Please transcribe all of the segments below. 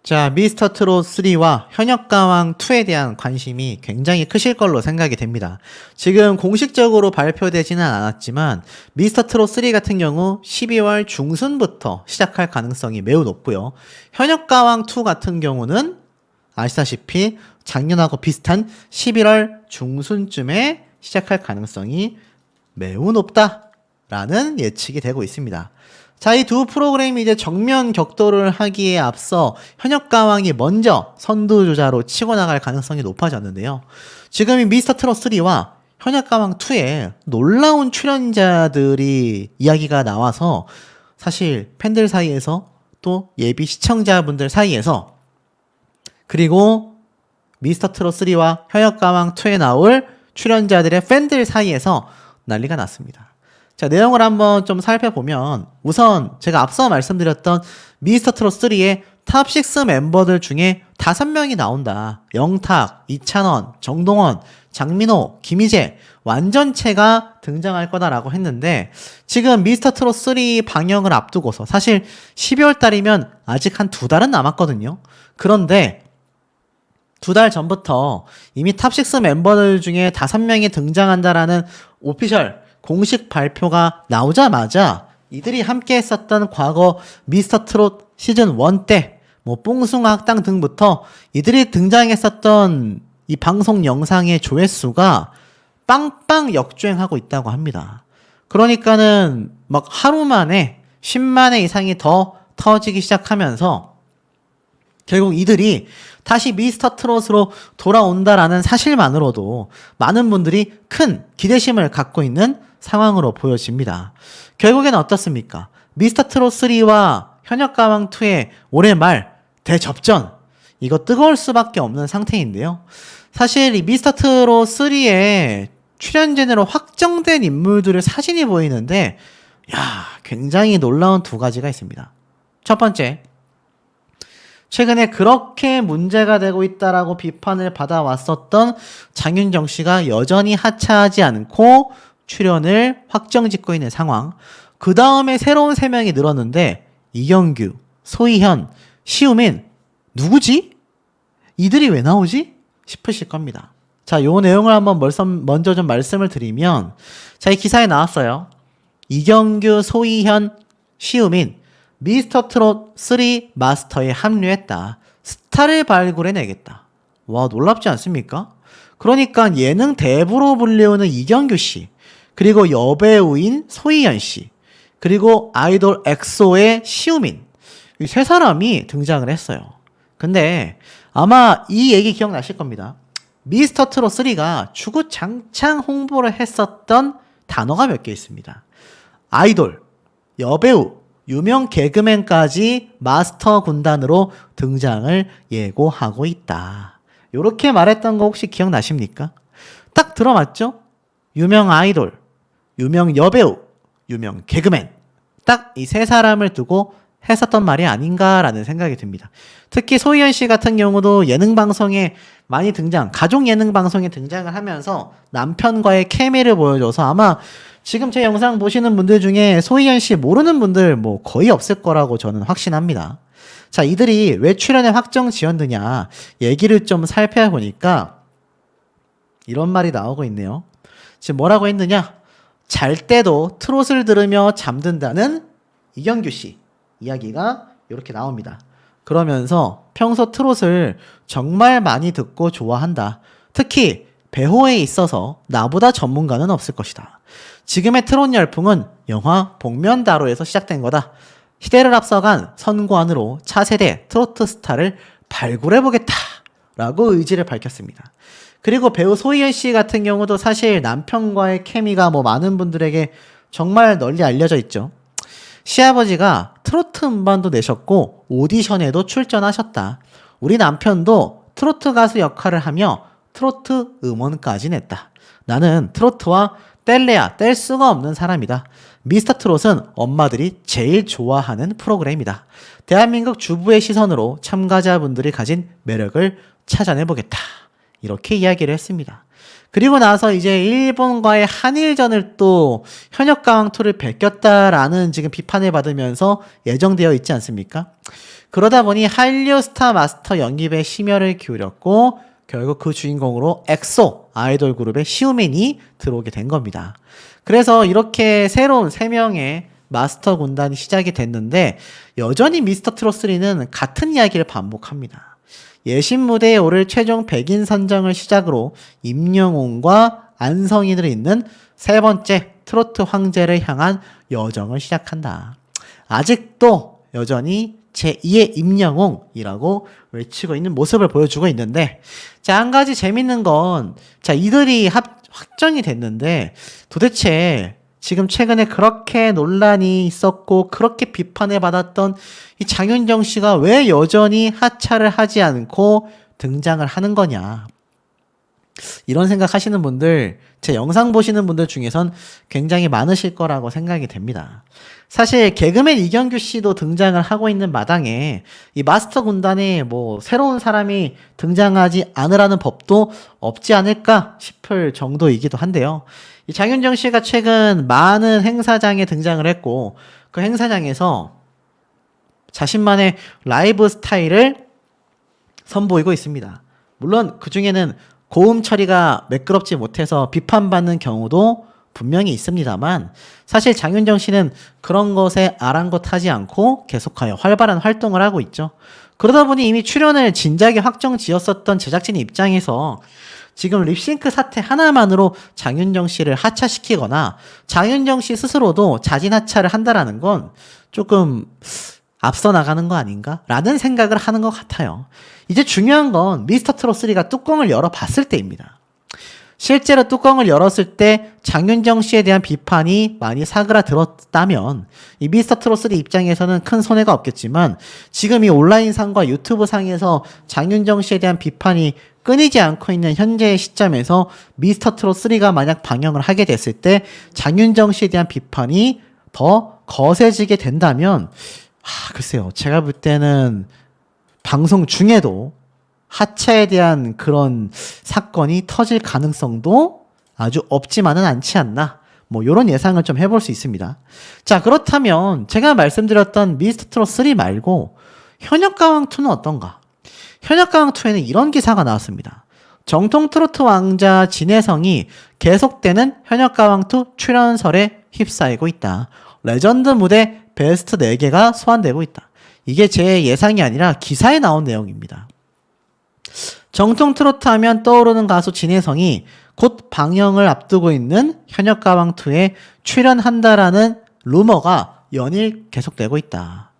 자, 미스터 트롯 3와 현역가왕 2에 대한 관심이 굉장히 크실 걸로 생각이 됩니다. 지금 공식적으로 발표되지는 않았지만 미스터 트롯 3 같은 경우 12월 중순부터 시작할 가능성이 매우 높고요. 현역가왕 2 같은 경우는 아시다시피 작년하고 비슷한 11월 중순쯤에 시작할 가능성이 매우 높다라는 예측이 되고 있습니다. 자, 이 두 프로그램이 이제 정면 격돌을 하기에 앞서 현역가왕이 먼저 선두주자로 치고 나갈 가능성이 높아졌는데요. 지금 이 미스터 트롯 3와 현역가왕 2에 놀라운 출연자들이 이야기가 나와서 사실 팬들 사이에서 또 예비 시청자분들 사이에서 그리고 미스터 트롯 3와 현역가왕 2에 나올 출연자들의 팬들 사이에서 난리가 났습니다. 자, 내용을 한번 좀 살펴보면 우선 제가 앞서 말씀드렸던 미스터 트롯 3의 탑6 멤버들 중에 5명이 나온다. 영탁, 이찬원, 정동원, 장민호, 김희재 완전체가 등장할 거다라고 했는데 지금 미스터 트롯 3 방영을 앞두고서 사실 12월 달이면 아직 한 2달은 남았거든요. 그런데 2달 전부터 이미 탑6 멤버들 중에 5명이 등장한다라는 오피셜 공식 발표가 나오자마자 이들이 함께 했었던 과거 미스터 트롯 시즌 1 때 뭐 뽕숭아 학당 등부터 이들이 등장했었던 이 방송 영상의 조회수가 빵빵 역주행하고 있다고 합니다. 그러니까는 막 하루 만에 10만 회 이상이 더 터지기 시작하면서 결국 이들이 다시 미스터 트롯으로 돌아온다라는 사실만으로도 많은 분들이 큰 기대심을 갖고 있는 상황으로 보여집니다. 결국에는 어떻습니까? 미스터 트롯 3와 현역가왕 2의 올해 말 대접전 이거 뜨거울 수밖에 없는 상태인데요. 사실 이 미스터 트롯 3의 출연진으로 확정된 인물들의 사진이 보이는데 굉장히 놀라운 두 가지가 있습니다. 첫 번째, 최근에 그렇게 문제가 되고 있다라고 비판을 받아왔었던 장윤정 씨가 여전히 하차하지 않고 출연을 확정짓고 있는 상황. 그 다음에 새로운 3명이 늘었는데 이경규, 소희현, 시우민 누구지? 이들이 왜 나오지? 싶으실 겁니다. 자, 요 내용을 한번 먼저 좀 말씀을 드리면 자, 이 기사에 나왔어요. 이경규, 소희현, 시우민 미스터 트롯 3 마스터에 합류했다. 스타를 발굴해내겠다. 와, 놀랍지 않습니까? 그러니까 예능 대부로 불리우는 이경규 씨, 그리고 여배우인 소희연 씨, 그리고 아이돌 엑소의 시우민, 이 세 사람이 등장을 했어요. 근데 아마 이 얘기 기억나실 겁니다. 미스터 트롯 3가 주구장창 홍보를 했었던 단어가 몇 개 있습니다. 아이돌, 여배우, 유명 개그맨까지 마스터 군단으로 등장을 예고하고 있다. 요렇게 말했던 거 혹시 기억나십니까? 딱 들어맞죠? 유명 아이돌, 유명 여배우, 유명 개그맨. 딱 이 세 사람을 두고 했었던 말이 아닌가라는 생각이 듭니다. 특히 소희연 씨 같은 경우도 예능 방송에 많이 가족 예능 방송에 등장을 하면서 남편과의 케미를 보여줘서 아마 지금 제 영상 보시는 분들 중에 소희연 씨 모르는 분들 뭐 거의 없을 거라고 저는 확신합니다. 자, 이들이 왜 출연에 확정 지었느냐 얘기를 좀 살펴보니까 이런 말이 나오고 있네요. 지금 뭐라고 했느냐? 잘 때도 트롯을 들으며 잠든다는 이경규 씨 이야기가 이렇게 나옵니다. 그러면서 평소 트롯을 정말 많이 듣고 좋아한다. 특히 배호에 있어서 나보다 전문가는 없을 것이다. 지금의 트롯 열풍은 영화 복면다로에서 시작된 거다. 시대를 앞서간 선구안으로 차세대 트로트 스타를 발굴해보겠다 라고 의지를 밝혔습니다. 그리고 배우 소희연 씨 같은 경우도 사실 남편과의 케미가 뭐 많은 분들에게 정말 널리 알려져 있죠. 시아버지가 트로트 음반도 내셨고 오디션에도 출전하셨다. 우리 남편도 트로트 가수 역할을 하며 트로트 음원까지 냈다. 나는 트로트와 뗄래야 뗄 수가 없는 사람이다. 미스터 트롯은 엄마들이 제일 좋아하는 프로그램이다. 대한민국 주부의 시선으로 참가자분들이 가진 매력을 찾아내보겠다. 이렇게 이야기를 했습니다. 그리고 나서 이제 일본과의 한일전을 또 현역가왕2를 베꼈다라는 지금 비판을 받으면서 예정되어 있지 않습니까? 그러다 보니 한류 스타 마스터 영입에 심혈을 기울였고 결국 그 주인공으로 엑소 아이돌 그룹의 시우민이 들어오게 된 겁니다. 그래서 이렇게 새로운 3명의 마스터 군단이 시작이 됐는데 여전히 미스터 트롯 3는 같은 이야기를 반복합니다. 예신 무대에 오를 최종 100인 선정을 시작으로 임영웅과 안성인을 잇는 세 번째 트로트 황제를 향한 여정을 시작한다. 아직도 여전히 제2의 임영웅이라고 외치고 있는 모습을 보여주고 있는데, 자, 한 가지 재밌는 건, 자, 이들이 확정이 됐는데, 도대체 지금 최근에 그렇게 논란이 있었고, 그렇게 비판을 받았던 이 장윤정 씨가 왜 여전히 하차를 하지 않고 등장을 하는 거냐. 이런 생각 하시는 분들, 제 영상 보시는 분들 중에선 굉장히 많으실 거라고 생각이 됩니다. 사실 개그맨 이경규 씨도 등장을 하고 있는 마당에 이 마스터 군단에 뭐 새로운 사람이 등장하지 않으라는 법도 없지 않을까 싶을 정도이기도 한데요. 이 장윤정 씨가 최근 많은 행사장에 등장을 했고 그 행사장에서 자신만의 라이브 스타일을 선보이고 있습니다. 물론 그 중에는 고음 처리가 매끄럽지 못해서 비판받는 경우도 분명히 있습니다만 사실 장윤정 씨는 그런 것에 아랑곳하지 않고 계속하여 활발한 활동을 하고 있죠. 그러다 보니 이미 출연을 진작에 확정 지었었던 제작진 입장에서 지금 립싱크 사태 하나만으로 장윤정 씨를 하차시키거나 장윤정 씨 스스로도 자진 하차를 한다라는 건 조금 앞서 나가는 거 아닌가? 라는 생각을 하는 것 같아요. 이제 중요한 건 미스터 트롯 3가 뚜껑을 열어봤을 때입니다. 실제로 뚜껑을 열었을 때 장윤정 씨에 대한 비판이 많이 사그라들었다면 이 미스터 트롯 3 입장에서는 큰 손해가 없겠지만 지금 이 온라인상과 유튜브상에서 장윤정 씨에 대한 비판이 끊이지 않고 있는 현재의 시점에서 미스터 트롯 3가 만약 방영을 하게 됐을 때 장윤정 씨에 대한 비판이 더 거세지게 된다면 글쎄요. 제가 볼 때는 방송 중에도 하차에 대한 그런 사건이 터질 가능성도 아주 없지만은 않지 않나. 뭐 요런 예상을 좀 해볼 수 있습니다. 자, 그렇다면 제가 말씀드렸던 미스터 트롯 3 말고 현역가왕 2는 어떤가? 현역가왕 2에는 이런 기사가 나왔습니다. 정통 트로트 왕자 진혜성이 계속되는 현역가왕 2 출연설에 휩싸이고 있다. 레전드 무대 베스트 4개가 소환되고 있다. 이게 제 예상이 아니라 기사에 나온 내용입니다. 정통 트로트 하면 떠오르는 가수 진혜성이 곧 방영을 앞두고 있는 현역가왕2에 출연한다라는 루머가 연일 계속되고 있다.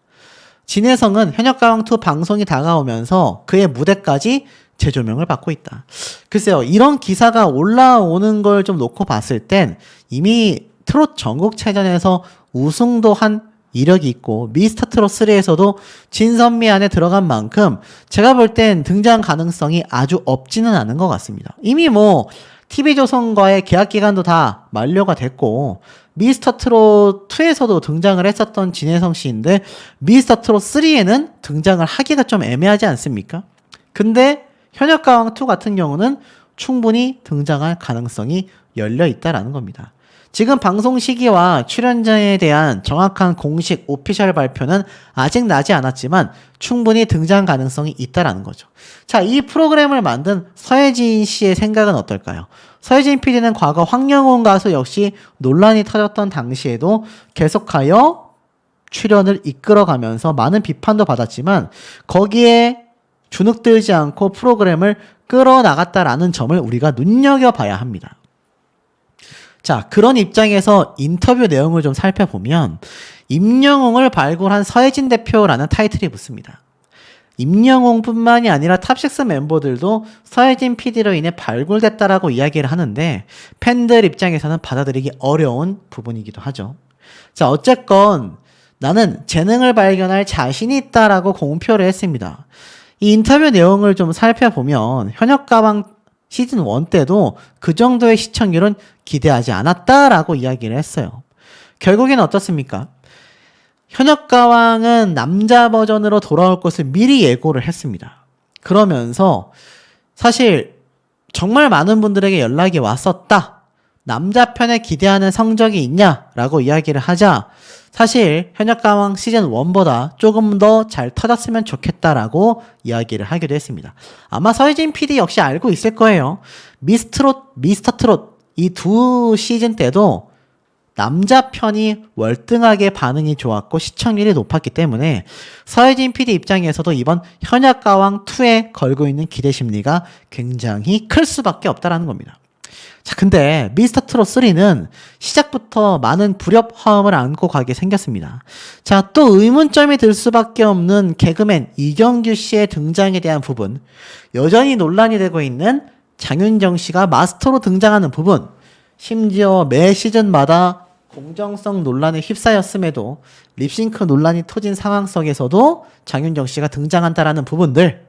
진혜성은 현역가왕2 방송이 다가오면서 그의 무대까지 재조명을 받고 있다. 글쎄요, 이런 기사가 올라오는 걸 좀 놓고 봤을 땐 이미 트롯 전국체전에서 우승도 한 이력이 있고 미스터 트롯 3에서도 진선미 안에 들어간 만큼 제가 볼 땐 등장 가능성이 아주 없지는 않은 것 같습니다. 이미 뭐 TV조선과의 계약 기간도 다 만료가 됐고 미스터 트롯 2에서도 등장을 했었던 진혜성 씨인데 미스터 트롯 3에는 등장을 하기가 좀 애매하지 않습니까? 근데 현역가왕 2 같은 경우는 충분히 등장할 가능성이 열려 있다라는 겁니다. 지금 방송 시기와 출연자에 대한 정확한 공식 오피셜 발표는 아직 나지 않았지만 충분히 등장 가능성이 있다라는 거죠. 자, 이 프로그램을 만든 서혜진 씨의 생각은 어떨까요? 서혜진 PD는 과거 황영훈 가수 역시 논란이 터졌던 당시에도 계속하여 출연을 이끌어가면서 많은 비판도 받았지만 거기에 주눅들지 않고 프로그램을 끌어나갔다라는 점을 우리가 눈여겨봐야 합니다. 자, 그런 입장에서 인터뷰 내용을 좀 살펴보면 임영웅을 발굴한 서혜진 대표라는 타이틀이 붙습니다. 임영웅뿐만이 아니라 탑6 멤버들도 서혜진 PD로 인해 발굴됐다라고 이야기를 하는데 팬들 입장에서는 받아들이기 어려운 부분이기도 하죠. 자, 어쨌건 나는 재능을 발견할 자신이 있다라고 공표를 했습니다. 이 인터뷰 내용을 좀 살펴보면 현역가왕 시즌 1 때도 그 정도의 시청률은 기대하지 않았다라고 이야기를 했어요. 결국에는 어떻습니까? 현역가왕은 남자 버전으로 돌아올 것을 미리 예고를 했습니다. 그러면서 사실 정말 많은 분들에게 연락이 왔었다. 남자편에 기대하는 성적이 있냐라고 이야기를 하자 사실 현역가왕 시즌 1보다 조금 더 잘 터졌으면 좋겠다라고 이야기를 하기도 했습니다. 아마 서혜진 PD 역시 알고 있을 거예요. 미스트롯, 미스터트롯 이 두 시즌 때도 남자편이 월등하게 반응이 좋았고 시청률이 높았기 때문에 서혜진 PD 입장에서도 이번 현역가왕2에 걸고 있는 기대 심리가 굉장히 클 수밖에 없다라는 겁니다. 자, 근데 미스터트롯3는 시작부터 많은 불협화음을 안고 가게 생겼습니다. 자, 또 의문점이 들 수밖에 없는 개그맨 이경규 씨의 등장에 대한 부분, 여전히 논란이 되고 있는 장윤정 씨가 마스터로 등장하는 부분, 심지어 매 시즌마다 공정성 논란에 휩싸였음에도 립싱크 논란이 터진 상황 속에서도 장윤정 씨가 등장한다라는 부분들,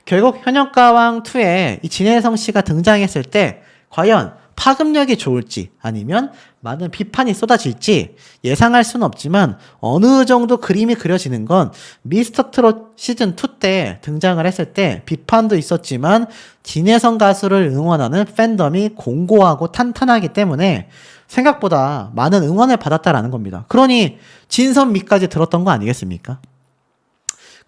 결국 현역가왕2에 이 진혜성 씨가 등장했을 때 과연 파급력이 좋을지 아니면 많은 비판이 쏟아질지 예상할 수는 없지만 어느 정도 그림이 그려지는 건 미스터트롯 시즌2 때 등장을 했을 때 비판도 있었지만 진혜성 가수를 응원하는 팬덤이 공고하고 탄탄하기 때문에 생각보다 많은 응원을 받았다라는 겁니다. 그러니 진선미까지 들었던 거 아니겠습니까?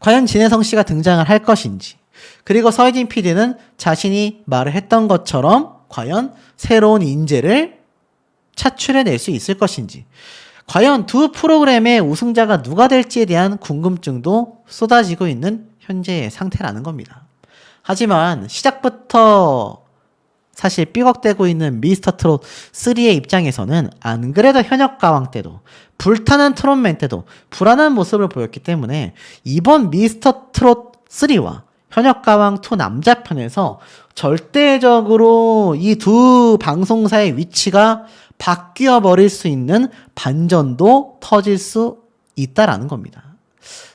과연 진혜성 씨가 등장을 할 것인지, 그리고 서혜진 PD는 자신이 말을 했던 것처럼 과연 새로운 인재를 차출해낼 수 있을 것인지, 과연 두 프로그램의 우승자가 누가 될지에 대한 궁금증도 쏟아지고 있는 현재의 상태라는 겁니다. 하지만 시작부터 사실 삐걱대고 있는 미스터트롯 3의 입장에서는 안 그래도 현역가왕 때도 불타는 트롯맨 때도 불안한 모습을 보였기 때문에 이번 미스터트롯 3와 현역가왕2 남자편에서 절대적으로 이 두 방송사의 위치가 바뀌어 버릴 수 있는 반전도 터질 수 있다라는 겁니다.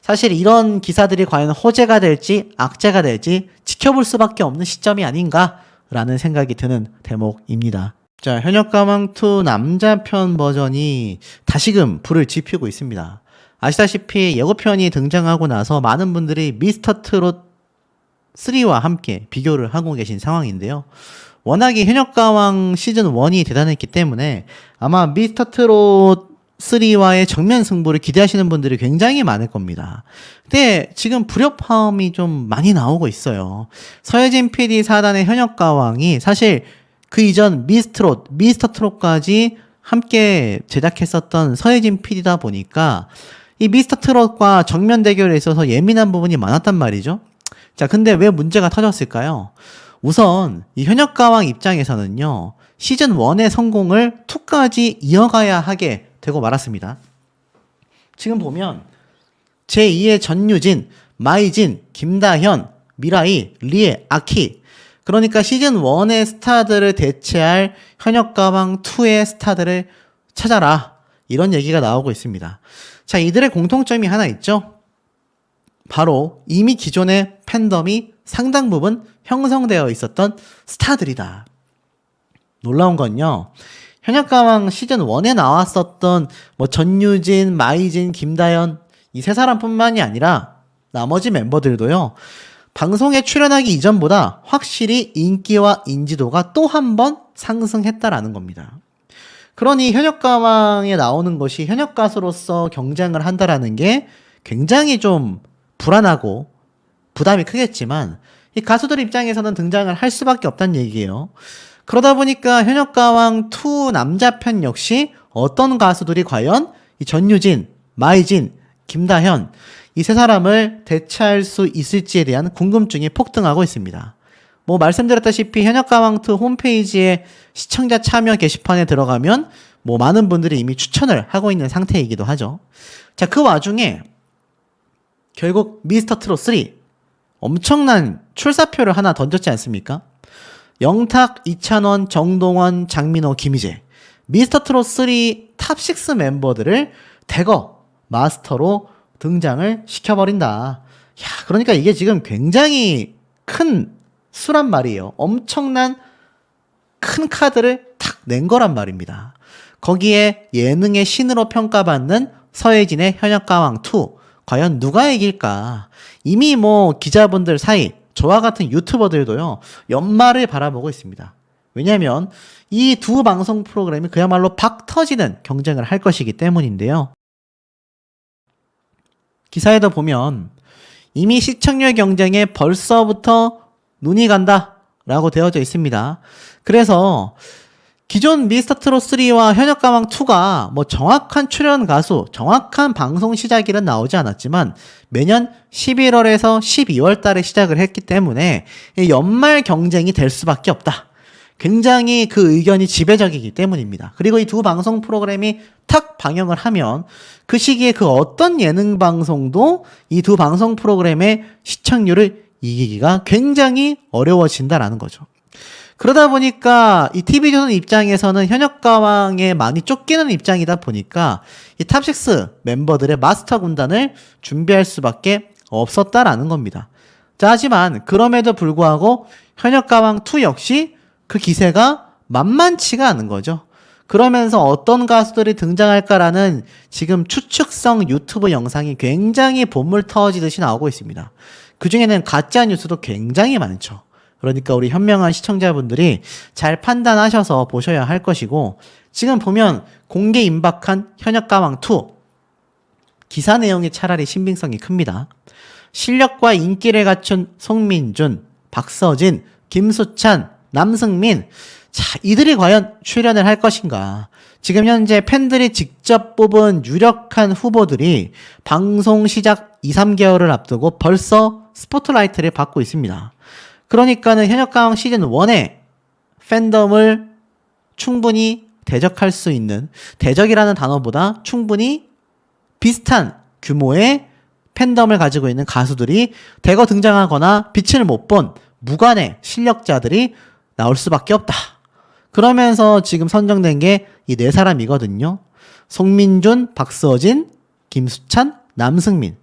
사실 이런 기사들이 과연 호재가 될지 악재가 될지 지켜볼 수밖에 없는 시점이 아닌가라는 생각이 드는 대목입니다. 자, 현역가왕2 남자편 버전이 다시금 불을 지피고 있습니다. 아시다시피 예고편이 등장하고 나서 많은 분들이 미스터트롯 3와 함께 비교를 하고 계신 상황인데요. 워낙에 현역가왕 시즌 1이 대단했기 때문에 아마 미스터트롯 3와의 정면 승부를 기대하시는 분들이 굉장히 많을 겁니다. 근데 지금 불협화음이 좀 많이 나오고 있어요. 서혜진 PD 사단의 현역가왕이 사실 그 이전 미스터트롯까지 함께 제작했었던 서혜진 PD다 보니까 이 미스터트롯과 정면 대결에 있어서 예민한 부분이 많았단 말이죠. 자, 근데 왜 문제가 터졌을까요? 우선 이 현역가왕 입장에서는요, 시즌 1의 성공을 2까지 이어가야 하게 되고 말았습니다. 지금 보면 제2의 전유진, 마이진, 김다현, 미라이, 리에, 아키, 그러니까 시즌 1의 스타들을 대체할 현역가왕 2의 스타들을 찾아라, 이런 얘기가 나오고 있습니다. 자, 이들의 공통점이 하나 있죠. 바로 이미 기존의 팬덤이 상당 부분 형성되어 있었던 스타들이다. 놀라운 건요, 현역가왕 시즌 1에 나왔었던 전유진, 마이진, 김다연 이 세 사람뿐만이 아니라 나머지 멤버들도요, 방송에 출연하기 이전보다 확실히 인기와 인지도가 또 한 번 상승했다라는 겁니다. 그러니 현역가왕에 나오는 것이 현역 가수로서 경쟁을 한다라는 게 굉장히 좀 불안하고 부담이 크겠지만 이 가수들 입장에서는 등장을 할 수밖에 없다는 얘기예요. 그러다 보니까 현역가왕2 남자편 역시 어떤 가수들이 과연 이 전유진, 마이진, 김다현 이 세 사람을 대체할 수 있을지에 대한 궁금증이 폭등하고 있습니다. 말씀드렸다시피 현역가왕2 홈페이지에 시청자 참여 게시판에 들어가면 많은 분들이 이미 추천을 하고 있는 상태이기도 하죠. 자, 그 와중에 결국 미스터트롯 3 엄청난 출사표를 하나 던졌지 않습니까? 영탁, 이찬원, 정동원, 장민호, 김희재 미스터트롯 3 탑6 멤버들을 대거 마스터로 등장을 시켜버린다. 야, 그러니까 이게 지금 굉장히 큰 수란 말이에요. 엄청난 큰 카드를 탁 낸 거란 말입니다. 거기에 예능의 신으로 평가받는 서혜진의 현역가왕2 과연 누가 이길까? 이미 기자분들 사이, 저와 같은 유튜버들도요, 연말을 바라보고 있습니다. 왜냐하면 이 두 방송 프로그램이 그야말로 박 터지는 경쟁을 할 것이기 때문인데요. 기사에도 보면 이미 시청률 경쟁에 벌써부터 눈이 간다 라고 되어져 있습니다. 그래서 기존 미스터트롯3와 현역가왕2가 뭐 정확한 출연 가수, 정확한 방송 시작일은 나오지 않았지만 매년 11월에서 12월 달에 시작을 했기 때문에 연말 경쟁이 될 수밖에 없다. 굉장히 그 의견이 지배적이기 때문입니다. 그리고 이 두 방송 프로그램이 탁 방영을 하면 그 시기에 그 어떤 예능 방송도 이 두 방송 프로그램의 시청률을 이기기가 굉장히 어려워진다라는 거죠. 그러다 보니까 이 TV조선 입장에서는 현역가왕에 많이 쫓기는 입장이다 보니까 이 탑6 멤버들의 마스터 군단을 준비할 수밖에 없었다라는 겁니다. 자, 하지만 그럼에도 불구하고 현역가왕2 역시 그 기세가 만만치가 않은 거죠. 그러면서 어떤 가수들이 등장할까라는 지금 추측성 유튜브 영상이 굉장히 본물 터지듯이 나오고 있습니다. 그 중에는 가짜 뉴스도 굉장히 많죠. 그러니까 우리 현명한 시청자분들이 잘 판단하셔서 보셔야 할 것이고, 지금 보면 공개 임박한 현역가왕2 기사 내용이 차라리 신빙성이 큽니다. 실력과 인기를 갖춘 송민준, 박서진, 김수찬, 남승민, 자, 이들이 과연 출연을 할 것인가? 지금 현재 팬들이 직접 뽑은 유력한 후보들이 방송 시작 2, 3개월을 앞두고 벌써 스포트라이트를 받고 있습니다. 그러니까는 현역가왕 시즌 1의 팬덤을 충분히 대적할 수 있는, 대적이라는 단어보다 충분히 비슷한 규모의 팬덤을 가지고 있는 가수들이 대거 등장하거나 빛을 못 본 무관의 실력자들이 나올 수밖에 없다. 그러면서 지금 선정된 게 이 네 사람이거든요. 송민준, 박서진, 김수찬, 남승민.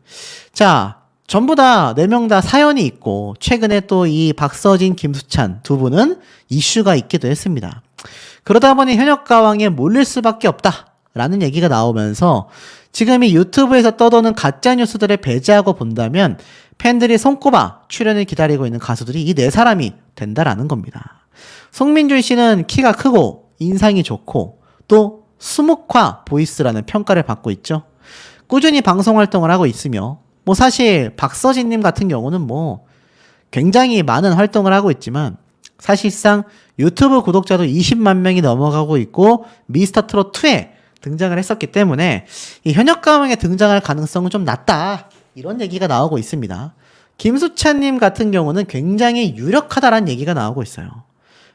자, 전부 다 4명 다 사연이 있고 최근에 또 이 박서진, 김수찬 두 분은 이슈가 있기도 했습니다. 그러다 보니 현역가왕에 몰릴 수밖에 없다라는 얘기가 나오면서 지금 이 유튜브에서 떠도는 가짜뉴스들을 배제하고 본다면 팬들이 손꼽아 출연을 기다리고 있는 가수들이 이 네 사람이 된다라는 겁니다. 송민준 씨는 키가 크고 인상이 좋고 또 수묵화 보이스라는 평가를 받고 있죠. 꾸준히 방송 활동을 하고 있으며 뭐 사실 박서진님 같은 경우는 뭐 굉장히 많은 활동을 하고 있지만 사실상 유튜브 구독자도 20만 명이 넘어가고 있고 미스터트롯2에 등장을 했었기 때문에 이 현역가왕에 등장할 가능성은 좀 낮다, 이런 얘기가 나오고 있습니다. 김수찬님 같은 경우는 굉장히 유력하다라는 얘기가 나오고 있어요.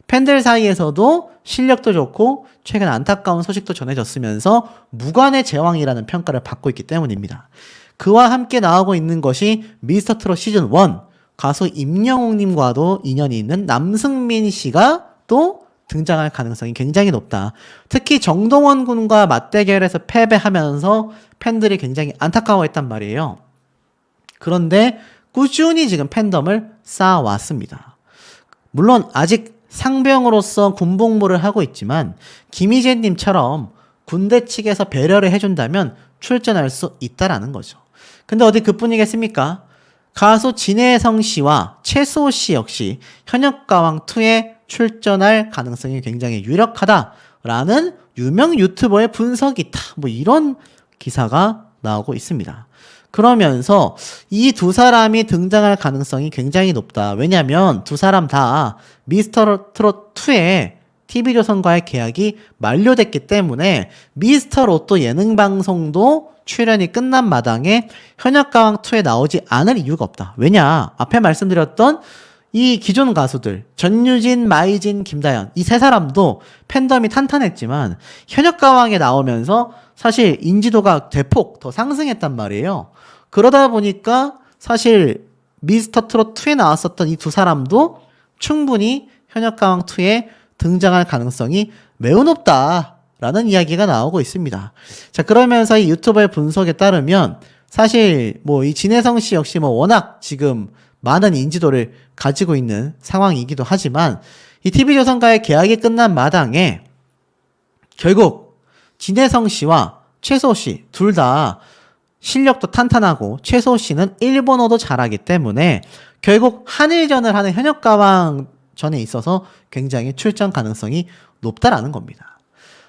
팬들 사이에서도 실력도 좋고 최근 안타까운 소식도 전해졌으면서 무관의 제왕이라는 평가를 받고 있기 때문입니다. 그와 함께 나오고 있는 것이 미스터트롯 시즌 1 가수 임영웅님과도 인연이 있는 남승민 씨가 또 등장할 가능성이 굉장히 높다. 특히 정동원 군과 맞대결에서 패배하면서 팬들이 굉장히 안타까워했단 말이에요. 그런데 꾸준히 지금 팬덤을 쌓아왔습니다. 물론 아직 상병으로서 군복무를 하고 있지만 김희재님처럼 군대 측에서 배려를 해준다면 출전할 수 있다라는 거죠. 근데 어디 그뿐이겠습니까? 가수 진혜성 씨와 최수호 씨 역시 현역가왕2에 출전할 가능성이 굉장히 유력하다라는 유명 유튜버의 분석이 있다, 뭐 이런 기사가 나오고 있습니다. 그러면서 이 두 사람이 등장할 가능성이 굉장히 높다. 왜냐면 두 사람 다 미스터트롯2의 TV조선과의 계약이 만료됐기 때문에 미스터로또 예능방송도 출연이 끝난 마당에 현역가왕2에 나오지 않을 이유가 없다. 왜냐? 앞에 말씀드렸던 이 기존 가수들 전유진, 마이진, 김다연 이 세 사람도 팬덤이 탄탄했지만 현역가왕에 나오면서 사실 인지도가 대폭 더 상승했단 말이에요. 그러다 보니까 사실 미스터트롯2에 나왔었던 이 두 사람도 충분히 현역가왕2에 등장할 가능성이 매우 높다라는 이야기가 나오고 있습니다. 자, 그러면서 이 유튜버의 분석에 따르면 사실 뭐 이 진혜성 씨 역시 뭐 워낙 지금 많은 인지도를 가지고 있는 상황이기도 하지만 이 TV조선과의 계약이 끝난 마당에 결국 진혜성 씨와 최수호 씨 둘 다 실력도 탄탄하고 최수호 씨는 일본어도 잘하기 때문에 결국 한일전을 하는 현역가왕 전에 있어서 굉장히 출전 가능성이 높다라는 겁니다.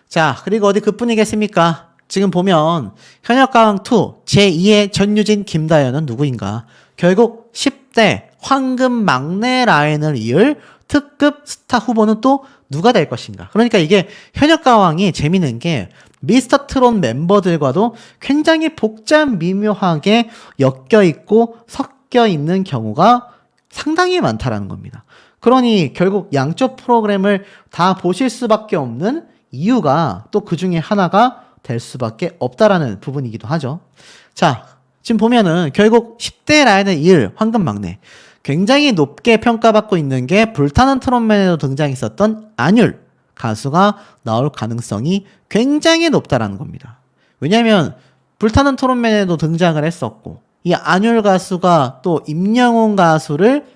자, 그리고 어디 그뿐이겠습니까? 지금 보면 현역가왕2 제2의 전유진 김다현은 누구인가? 결국 10대 황금 막내 라인을 이을 특급 스타 후보는 또 누가 될 것인가? 그러니까 이게 현역가왕이 재밌는 게 미스터 트롯 멤버들과도 굉장히 복잡 미묘하게 엮여 있고 섞여 있는 경우가 상당히 많다라는 겁니다. 그러니 결국 양쪽 프로그램을 다 보실 수밖에 없는 이유가 또 그 중에 하나가 될 수밖에 없다라는 부분이기도 하죠. 자, 지금 보면은 결국 10대 라인을 이을 황금 막내. 굉장히 높게 평가받고 있는 게 불타는 트롯맨에도 등장했었던 안율 가수가 나올 가능성이 굉장히 높다라는 겁니다. 왜냐하면 불타는 트롯맨에도 등장을 했었고 이 안율 가수가 또 임영웅 가수를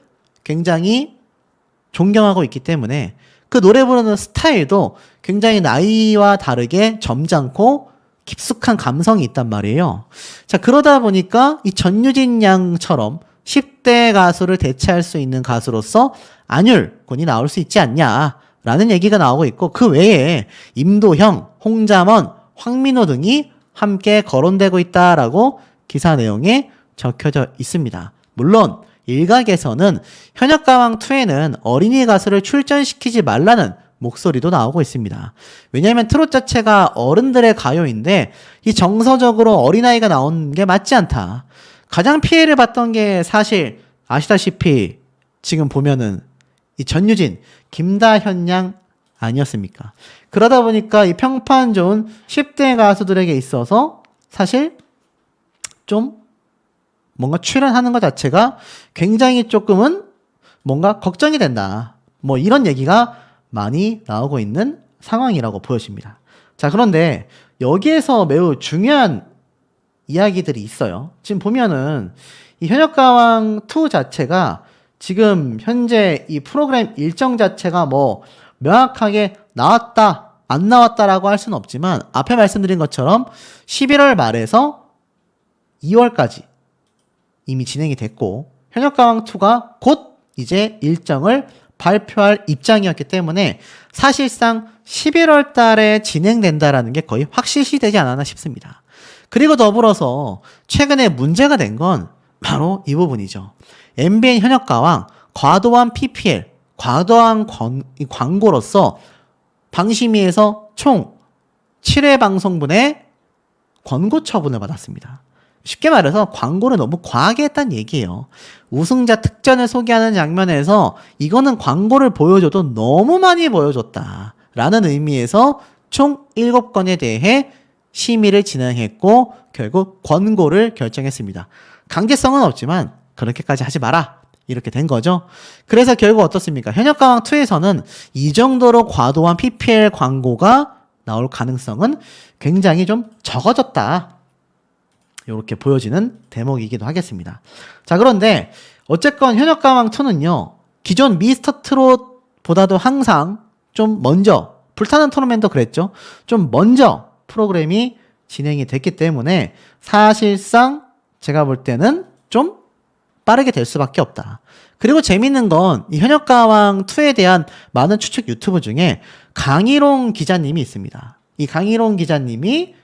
굉장히 존경하고 있기 때문에 그 노래 부르는 스타일도 굉장히 나이와 다르게 점잖고 깊숙한 감성이 있단 말이에요. 자, 그러다 보니까 이 전유진 양처럼 10대 가수를 대체할 수 있는 가수로서 안율 군이 나올 수 있지 않냐라는 얘기가 나오고 있고 그 외에 임도형, 홍자먼, 황민호 등이 함께 거론되고 있다라고 기사 내용에 적혀져 있습니다. 물론 일각에서는 현역가왕2에는 어린이 가수를 출전시키지 말라는 목소리도 나오고 있습니다. 왜냐하면 트롯 자체가 어른들의 가요인데 이 정서적으로 어린아이가 나오는 게 맞지 않다. 가장 피해를 봤던 게 사실 아시다시피 지금 보면은 이 전유진, 김다현 양 아니었습니까? 그러다 보니까 이 평판 좋은 10대 가수들에게 있어서 사실 좀 뭔가 출연하는 것 자체가 굉장히 조금은 뭔가 걱정이 된다. 뭐 이런 얘기가 많이 나오고 있는 상황이라고 보여집니다. 자, 그런데 여기에서 매우 중요한 이야기들이 있어요. 지금 보면은 이 현역가왕2 자체가 지금 현재 이 프로그램 일정 자체가 뭐 명확하게 나왔다, 안 나왔다라고 할 수는 없지만 앞에 말씀드린 것처럼 11월 말에서 2월까지 이미 진행이 됐고 현역가왕2가 곧 이제 일정을 발표할 입장이었기 때문에 사실상 11월 달에 진행된다라는 게 거의 확실시 되지 않았나 싶습니다. 그리고 더불어서 최근에 문제가 된 건 바로 이 부분이죠. MBN 현역가왕 과도한 PPL, 과도한 광고로서 방심위에서 총 7회 방송분의 권고 처분을 받았습니다. 쉽게 말해서 광고를 너무 과하게 했다는 얘기예요. 우승자 특전을 소개하는 장면에서 이거는 광고를 보여줘도 너무 많이 보여줬다 라는 의미에서 총 7건에 대해 심의를 진행했고 결국 권고를 결정했습니다. 강제성은 없지만 그렇게까지 하지 마라 이렇게 된 거죠. 그래서 결국 어떻습니까? 현역가왕2에서는 이 정도로 과도한 PPL 광고가 나올 가능성은 굉장히 좀 적어졌다 이렇게 보여지는 대목이기도 하겠습니다. 자, 그런데 어쨌건 현역가왕2는요 기존 미스터 트롯보다도 항상 좀 먼저 불타는 토너맨도 그랬죠. 좀 먼저 프로그램이 진행이 됐기 때문에 사실상 제가 볼 때는 좀 빠르게 될 수밖에 없다. 그리고 재밌는 건 이 현역가왕2에 대한 많은 추측 유튜브 중에 강희롱 기자님이 있습니다. 이 강희롱 기자님이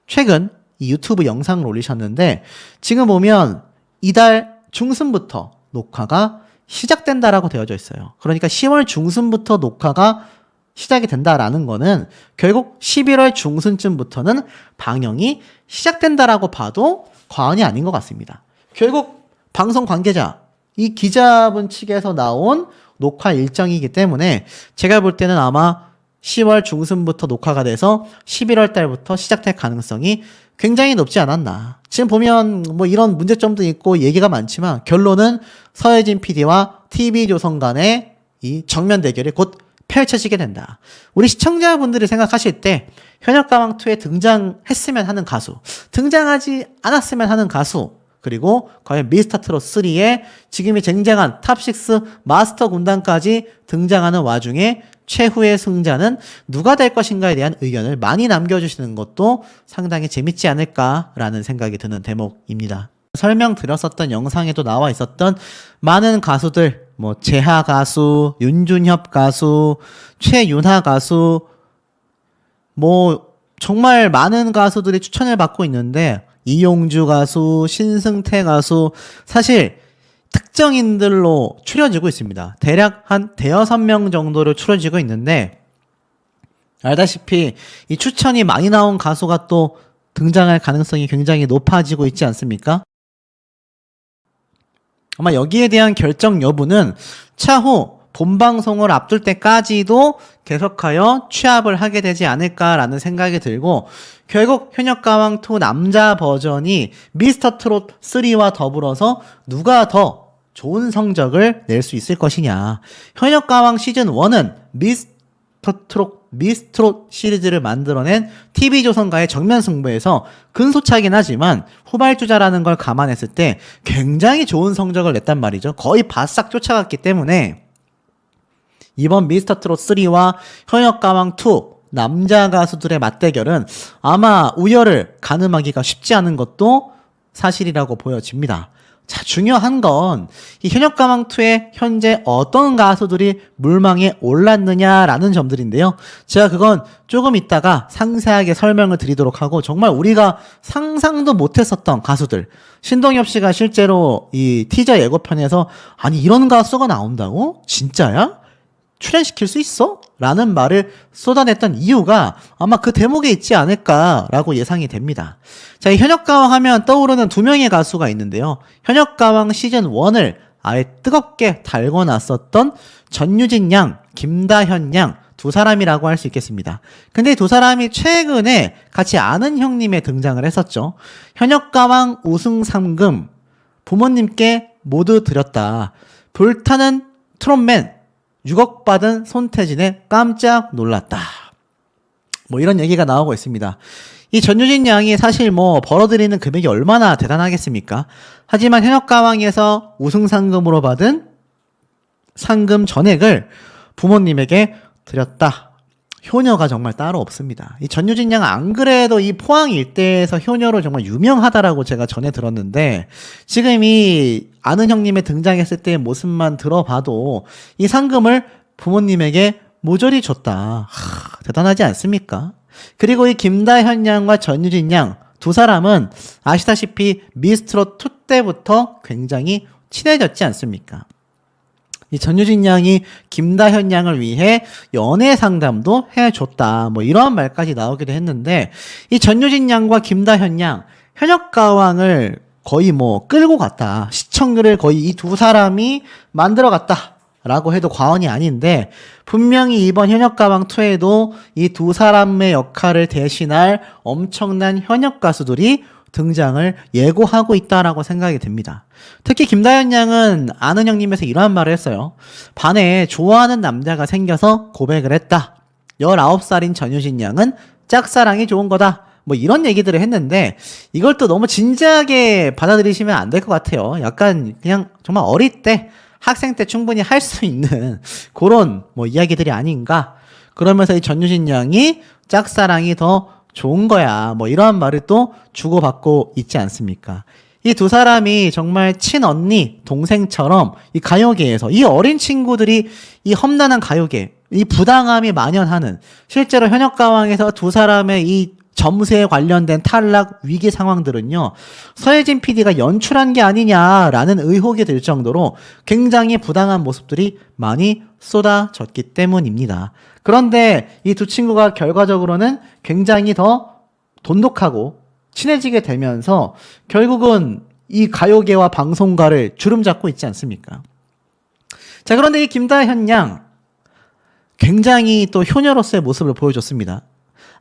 최근 이 유튜브 영상을 올리셨는데 지금 보면 이달 중순부터 녹화가 시작된다라고 되어져 있어요. 그러니까 10월 중순부터 녹화가 시작이 된다라는 거는 결국 11월 중순쯤부터는 방영이 시작된다라고 봐도 과언이 아닌 것 같습니다. 결국 방송 관계자, 이 기자분 측에서 나온 녹화 일정이기 때문에 제가 볼 때는 아마 10월 중순부터 녹화가 돼서 11월 달부터 시작될 가능성이 굉장히 높지 않았나. 지금 보면 뭐 이런 문제점도 있고 얘기가 많지만 결론은 서혜진 PD와 TV조선 간의 이 정면 대결이 곧 펼쳐지게 된다. 우리 시청자분들이 생각하실 때 현역가왕2에 등장했으면 하는 가수, 등장하지 않았으면 하는 가수, 그리고 과연 미스터 트롯 3에 지금이 쟁쟁한 탑6 마스터 군단까지 등장하는 와중에 최후의 승자는 누가 될 것인가에 대한 의견을 많이 남겨주시는 것도 상당히 재밌지 않을까라는 생각이 드는 대목입니다. 설명드렸었던 영상에도 나와 있었던 많은 가수들 뭐 재하 가수, 윤준협 가수, 최윤하 가수, 뭐 정말 많은 가수들이 추천을 받고 있는데 이용주 가수, 신승태 가수 사실 특정인들로 추려지고 있습니다. 대략 한 대여섯 명 정도로 추려지고 있는데 알다시피 이 추천이 많이 나온 가수가 또 등장할 가능성이 굉장히 높아지고 있지 않습니까? 아마 여기에 대한 결정 여부는 차후 본방송을 앞둘 때까지도 계속하여 취합을 하게 되지 않을까라는 생각이 들고 결국 현역가왕2 남자 버전이 미스터트롯 3와 더불어서 누가 더 좋은 성적을 낼 수 있을 것이냐. 현역가왕 시즌1은 미스트롯 시리즈를 만들어낸 TV조선과의 정면 승부에서 근소차긴 하지만 후발주자라는 걸 감안했을 때 굉장히 좋은 성적을 냈단 말이죠. 거의 바싹 쫓아갔기 때문에 이번 미스터트롯 3와 현역가왕2 남자 가수들의 맞대결은 아마 우열을 가늠하기가 쉽지 않은 것도 사실이라고 보여집니다. 자, 중요한 건 이 현역가왕2의 현재 어떤 가수들이 물망에 올랐느냐라는 점들인데요. 제가 그건 조금 이따가 상세하게 설명을 드리도록 하고 정말 우리가 상상도 못했었던 가수들 신동엽 씨가 실제로 이 티저 예고편에서 아니 이런 가수가 나온다고? 진짜야? 출연시킬 수 있어? 라는 말을 쏟아냈던 이유가 아마 그 대목에 있지 않을까라고 예상이 됩니다. 자, 이 현역가왕 하면 떠오르는 두 명의 가수가 있는데요. 현역가왕 시즌1을 아예 뜨겁게 달궈 놨었던 전유진 양, 김다현 양 두 사람이라고 할 수 있겠습니다. 근데 이 두 사람이 최근에 같이 아는 형님에 등장을 했었죠. 현역가왕 우승 상금 부모님께 모두 드렸다. 불타는 트롯맨 6억 받은 손태진에 깜짝 놀랐다. 뭐 이런 얘기가 나오고 있습니다. 이 전유진 양이 사실 뭐 벌어들이는 금액이 얼마나 대단하겠습니까? 하지만 현역가왕에서 우승 상금으로 받은 상금 전액을 부모님에게 드렸다. 효녀가 정말 따로 없습니다. 이 전유진 양 안 그래도 이 포항 일대에서 효녀로 정말 유명하다라고 제가 전해 들었는데 지금 이 아는 형님의 등장했을 때의 모습만 들어봐도 이 상금을 부모님에게 모조리 줬다. 대단하지 않습니까? 그리고 이 김다현 양과 전유진 양 두 사람은 아시다시피 미스트롯 2 때부터 굉장히 친해졌지 않습니까? 이 전유진 양이 김다현 양을 위해 연애 상담도 해줬다. 뭐 이러한 말까지 나오기도 했는데 이 전유진 양과 김다현 양 현역가왕을 거의 뭐 끌고 갔다. 시청률을 거의 이 두 사람이 만들어 갔다. 라고 해도 과언이 아닌데 분명히 이번 현역가왕2에도 이 두 사람의 역할을 대신할 엄청난 현역 가수들이 등장을 예고하고 있다라고 생각이 됩니다. 특히 김다현 양은 아는 형님에서 이러한 말을 했어요. 반에 좋아하는 남자가 생겨서 고백을 했다. 19살인 전유진 양은 짝사랑이 좋은 거다. 뭐 이런 얘기들을 했는데 이걸 또 너무 진지하게 받아들이시면 안 될 것 같아요. 약간 그냥 정말 어릴 때 학생 때 충분히 할 수 있는 그런 뭐 이야기들이 아닌가. 그러면서 이 전유진 양이 짝사랑이 더 좋은 거야. 뭐 이러한 말을 또 주고받고 있지 않습니까? 이 두 사람이 정말 친언니, 동생처럼 이 가요계에서 이 어린 친구들이 이 험난한 가요계, 이 부당함이 만연하는 실제로 현역가왕에서 두 사람의 이 점수에 관련된 탈락 위기 상황들은요, 서혜진 PD가 연출한 게 아니냐라는 의혹이 들 정도로 굉장히 부당한 모습들이 많이 쏟아졌기 때문입니다. 그런데 이 두 친구가 결과적으로는 굉장히 더 돈독하고 친해지게 되면서 결국은 이 가요계와 방송가를 주름잡고 있지 않습니까? 자, 그런데 이 김다현 양 굉장히 또 효녀로서의 모습을 보여줬습니다.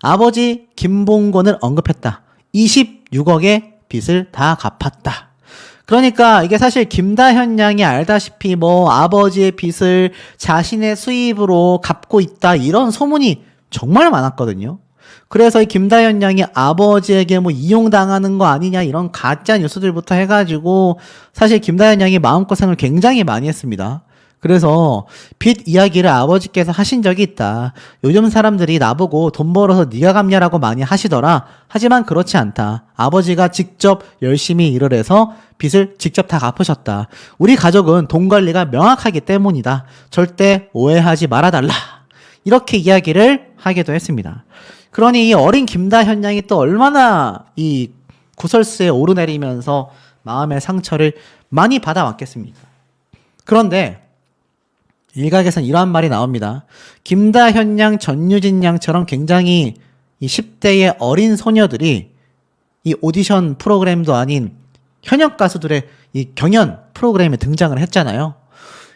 아버지 김봉곤을 언급했다. 26억의 빚을 다 갚았다. 그러니까 이게 사실 김다현 양이 알다시피 뭐 아버지의 빚을 자신의 수입으로 갚고 있다 이런 소문이 정말 많았거든요. 그래서 이 김다현 양이 아버지에게 뭐 이용당하는 거 아니냐 이런 가짜 뉴스들부터 해가지고 사실 김다현 양이 마음고생을 굉장히 많이 했습니다. 그래서 빚 이야기를 아버지께서 하신 적이 있다. 요즘 사람들이 나보고 돈 벌어서 네가 갚냐라고 많이 하시더라. 하지만 그렇지 않다. 아버지가 직접 열심히 일을 해서 빚을 직접 다 갚으셨다. 우리 가족은 돈 관리가 명확하기 때문이다. 절대 오해하지 말아달라. 이렇게 이야기를 하기도 했습니다. 그러니 이 어린 김다현 양이 또 얼마나 이 구설수에 오르내리면서 마음의 상처를 많이 받아왔겠습니까? 그런데 일각에선 이러한 말이 나옵니다. 김다현 양, 전유진 양처럼 굉장히 이 10대의 어린 소녀들이 이 오디션 프로그램도 아닌 현역 가수들의 이 경연 프로그램에 등장을 했잖아요.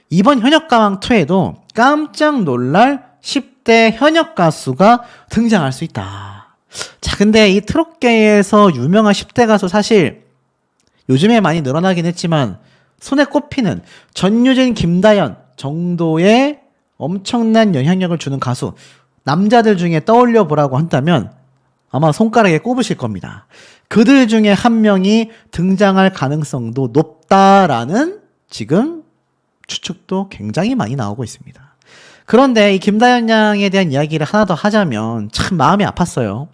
이번 현역가왕2에도 깜짝 놀랄 10대 현역 가수가 등장할 수 있다. 자, 근데 이 트롯계에서 유명한 10대 가수 사실 요즘에 많이 늘어나긴 했지만 손에 꼽히는 전유진, 김다현 정도의 엄청난 영향력을 주는 가수, 남자들 중에 떠올려 보라고 한다면 아마 손가락에 꼽으실 겁니다. 그들 중에 한 명이 등장할 가능성도 높다라는 지금 추측도 굉장히 많이 나오고 있습니다. 그런데 이 김다현 양에 대한 이야기를 하나 더 하자면 참 마음이 아팠어요.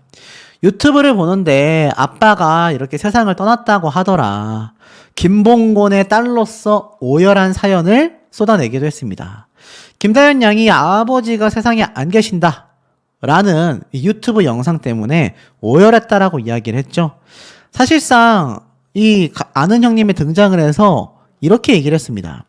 유튜브를 보는데 아빠가 이렇게 세상을 떠났다고 하더라. 김봉곤의 딸로서 오열한 사연을 쏟아내기도 했습니다. 김다현 양이 아버지가 세상에 안 계신다 라는 유튜브 영상 때문에 오열했다라고 이야기를 했죠. 사실상 이 아는 형님이 등장을 해서 이렇게 얘기를 했습니다.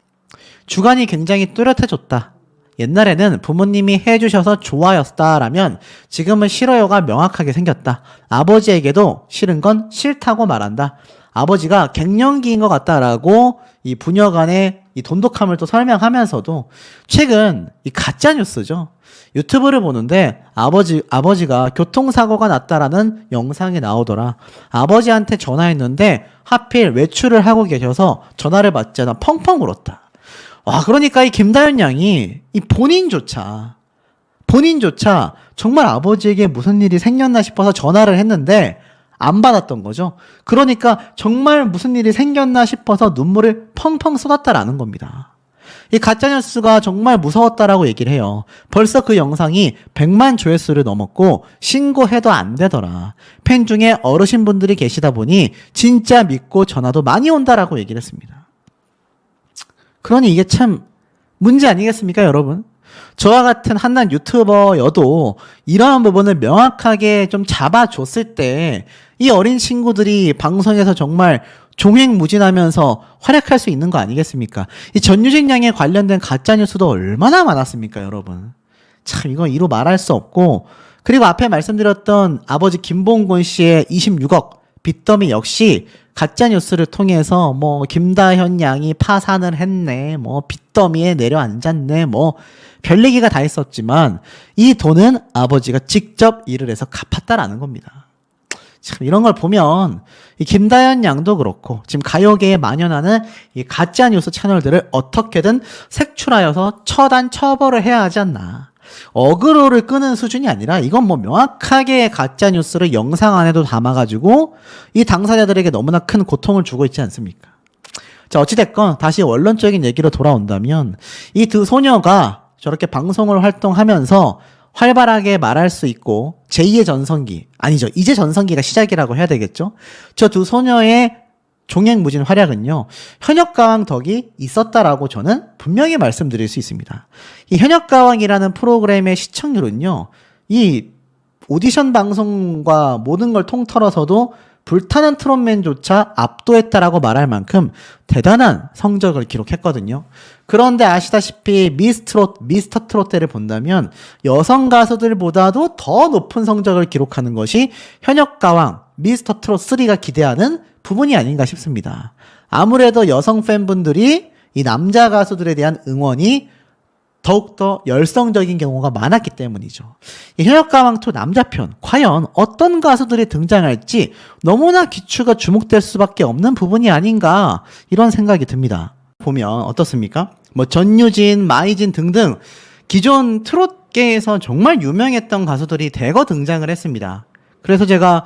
주관이 굉장히 뚜렷해졌다. 옛날에는 부모님이 해주셔서 좋아였다라면 지금은 싫어요가 명확하게 생겼다. 아버지에게도 싫은 건 싫다고 말한다. 아버지가 갱년기인 것 같다라고 이 부녀간의 이 돈독함을 또 설명하면서도 최근 이 가짜뉴스죠. 유튜브를 보는데 아버지가 교통사고가 났다라는 영상이 나오더라. 아버지한테 전화했는데 하필 외출을 하고 계셔서 전화를 받지 않아 펑펑 울었다. 와, 그러니까 이 김다현 양이 이 본인조차 정말 아버지에게 무슨 일이 생겼나 싶어서 전화를 했는데 안 받았던 거죠. 그러니까 정말 무슨 일이 생겼나 싶어서 눈물을 펑펑 쏟았다라는 겁니다. 이 가짜뉴스가 정말 무서웠다라고 얘기를 해요. 벌써 그 영상이 100만 조회수를 넘었고 신고해도 안 되더라. 팬 중에 어르신분들이 계시다 보니 진짜 믿고 전화도 많이 온다라고 얘기를 했습니다. 그러니 이게 참 문제 아니겠습니까, 여러분? 저와 같은 한낱 유튜버여도 이러한 부분을 명확하게 좀 잡아줬을 때 이 어린 친구들이 방송에서 정말 종횡무진하면서 활약할 수 있는 거 아니겠습니까? 이 전유진 양에 관련된 가짜뉴스도 얼마나 많았습니까, 여러분? 참 이건 이루 말할 수 없고, 그리고 앞에 말씀드렸던 아버지 김봉곤 씨의 26억 빚더미 역시 가짜뉴스를 통해서 뭐 김다현 양이 파산을 했네, 뭐 빚더미에 내려앉았네, 뭐 별 얘기가 다 있었지만 이 돈은 아버지가 직접 일을 해서 갚았다라는 겁니다. 참 이런 걸 보면 이 김다현 양도 그렇고 지금 가요계에 만연하는 이 가짜뉴스 채널들을 어떻게든 색출하여서 처단 처벌을 해야 하지 않나. 어그로를 끄는 수준이 아니라 이건 뭐 명확하게 가짜뉴스를 영상 안에도 담아가지고 이 당사자들에게 너무나 큰 고통을 주고 있지 않습니까? 자, 어찌됐건 다시 원론적인 얘기로 돌아온다면 이 두 소녀가 저렇게 방송을 활동하면서 활발하게 말할 수 있고 제2의 전성기, 아니죠, 이제 전성기가 시작이라고 해야 되겠죠. 저 두 소녀의 종횡무진 활약은요, 현역가왕 덕이 있었다라고 저는 분명히 말씀드릴 수 있습니다. 이 현역가왕이라는 프로그램의 시청률은요, 이 오디션 방송과 모든 걸 통틀어서도 불타는 트롯맨조차 압도했다라고 말할 만큼 대단한 성적을 기록했거든요. 그런데 아시다시피 미스터 트롯 때를 본다면 여성 가수들보다도 더 높은 성적을 기록하는 것이 현역가왕 미스터 트롯 3가 기대하는 부분이 아닌가 싶습니다. 아무래도 여성 팬분들이 이 남자 가수들에 대한 응원이 더욱더 열성적인 경우가 많았기 때문이죠. 이 현역가왕2 남자편, 과연 어떤 가수들이 등장할지 너무나 기추가 주목될 수밖에 없는 부분이 아닌가, 이런 생각이 듭니다. 보면 어떻습니까? 뭐 전유진, 마이진 등등 기존 트롯계에서 정말 유명했던 가수들이 대거 등장을 했습니다. 그래서 제가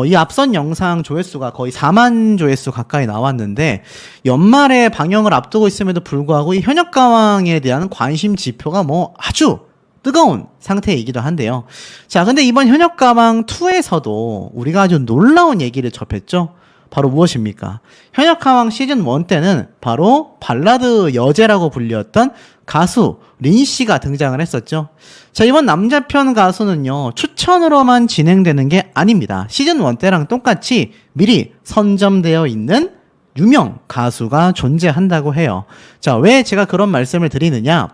이 앞선 영상 조회수가 거의 4만 조회수 가까이 나왔는데 연말에 방영을 앞두고 있음에도 불구하고 이 현역가왕에 대한 관심 지표가 뭐 아주 뜨거운 상태이기도 한데요. 자, 근데 이번 현역가왕 2에서도 우리가 아주 놀라운 얘기를 접했죠. 바로 무엇입니까? 현역가왕 시즌 1 때는 바로 발라드 여제라고 불렸던 가수 린 씨가 등장을 했었죠. 자, 이번 남자편 가수는요, 추천으로만 진행되는 게 아닙니다. 시즌 1 때랑 똑같이 미리 선점되어 있는 유명 가수가 존재한다고 해요. 자, 왜 제가 그런 말씀을 드리느냐?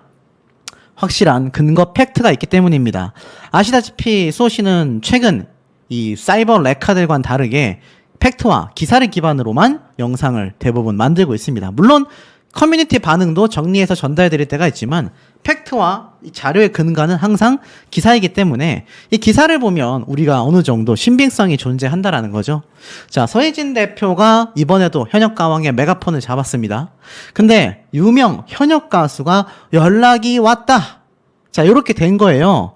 확실한 근거 팩트가 있기 때문입니다. 아시다시피 소시는 최근 이 사이버 레카들과는 다르게 팩트와 기사를 기반으로만 영상을 대부분 만들고 있습니다. 물론 커뮤니티 반응도 정리해서 전달드릴 때가 있지만 팩트와 이 자료의 근거는 항상 기사이기 때문에 이 기사를 보면 우리가 어느 정도 신빙성이 존재한다라는 거죠. 자, 서혜진 대표가 이번에도 현역가왕의 메가폰을 잡았습니다. 근데 유명 현역 가수가 연락이 왔다. 자, 이렇게 된 거예요.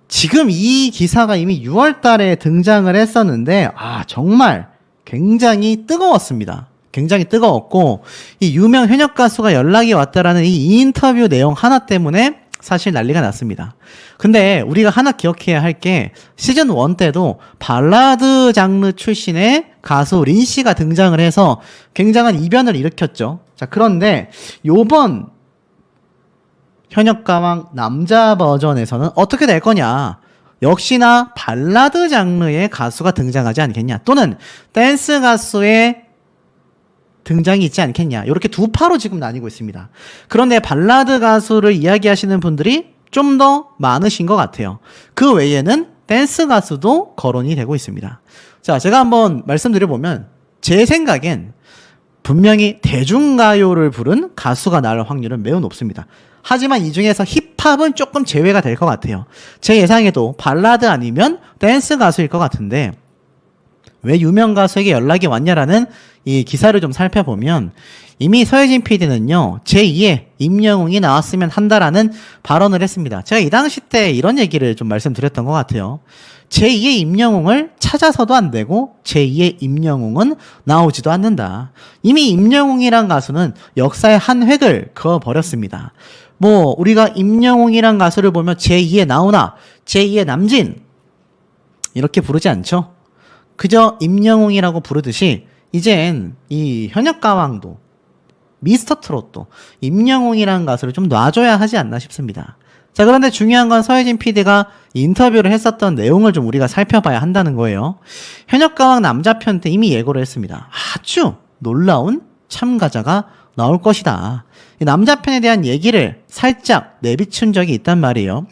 지금 이 기사가 이미 6월 달에 등장을 했었는데 정말 굉장히 뜨거웠습니다. 굉장히 뜨거웠고 이 유명 현역 가수가 연락이 왔다라는 이 인터뷰 내용 하나 때문에 사실 난리가 났습니다. 근데 우리가 하나 기억해야 할 게 시즌 1 때도 발라드 장르 출신의 가수 린 씨가 등장을 해서 굉장한 이변을 일으켰죠. 자, 그런데 요번 현역가왕 남자 버전에서는 어떻게 될 거냐? 역시나 발라드 장르의 가수가 등장하지 않겠냐? 또는 댄스 가수의 등장이 있지 않겠냐? 이렇게 두 파로 지금 나뉘고 있습니다. 그런데 발라드 가수를 이야기하시는 분들이 좀 더 많으신 것 같아요. 그 외에는 댄스 가수도 거론이 되고 있습니다. 자, 제가 한번 말씀드려보면 제 생각엔 분명히 대중가요를 부른 가수가 나올 확률은 매우 높습니다. 하지만 이 중에서 힙합은 조금 제외가 될 것 같아요. 제 예상에도 발라드 아니면 댄스 가수일 것 같은데 왜 유명 가수에게 연락이 왔냐라는 이 기사를 좀 살펴보면 이미 서혜진 PD는요, 제2의 임영웅이 나왔으면 한다라는 발언을 했습니다. 제가 이 당시 때 이런 얘기를 좀 말씀드렸던 것 같아요. 제2의 임영웅을 찾아서도 안 되고 제2의 임영웅은 나오지도 않는다. 이미 임영웅이란 가수는 역사의 한 획을 그어버렸습니다. 뭐 우리가 임영웅이란 가수를 보면 제2의 나훈아, 제2의 남진 이렇게 부르지 않죠. 그저 임영웅이라고 부르듯이 이젠 이 현역가왕도 미스터트롯도 임영웅이라는 가수를 좀 놔줘야 하지 않나 싶습니다. 자, 그런데 중요한 건 서혜진 PD가 인터뷰를 했었던 내용을 좀 우리가 살펴봐야 한다는 거예요. 현역가왕 남자편 때 이미 예고를 했습니다. 아주 놀라운 참가자가 나올 것이다. 이 남자편에 대한 얘기를 살짝 내비춘 적이 있단 말이에요.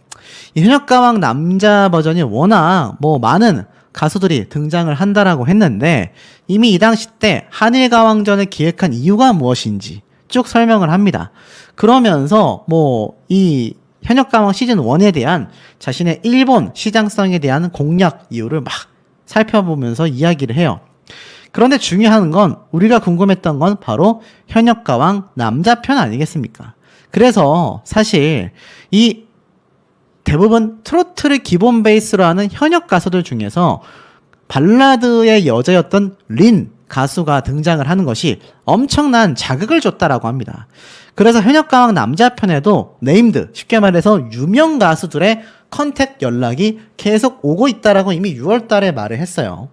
이 현역가왕 남자 버전이 워낙 뭐 많은 가수들이 등장을 한다라고 했는데 이미 이 당시 때 한일가왕전을 기획한 이유가 무엇인지 쭉 설명을 합니다. 그러면서 뭐 이 현역가왕 시즌 1에 대한 자신의 일본 시장성에 대한 공략 이유를 막 살펴보면서 이야기를 해요. 그런데 중요한 건 우리가 궁금했던 건 바로 현역가왕 남자편 아니겠습니까? 그래서 사실 이 대부분 트로트를 기본 베이스로 하는 현역 가수들 중에서 발라드의 여자였던 린 가수가 등장을 하는 것이 엄청난 자극을 줬다라고 합니다. 그래서 현역가왕 남자편에도 네임드, 쉽게 말해서 유명 가수들의 컨택 연락이 계속 오고 있다라고 이미 6월 달에 말을 했어요.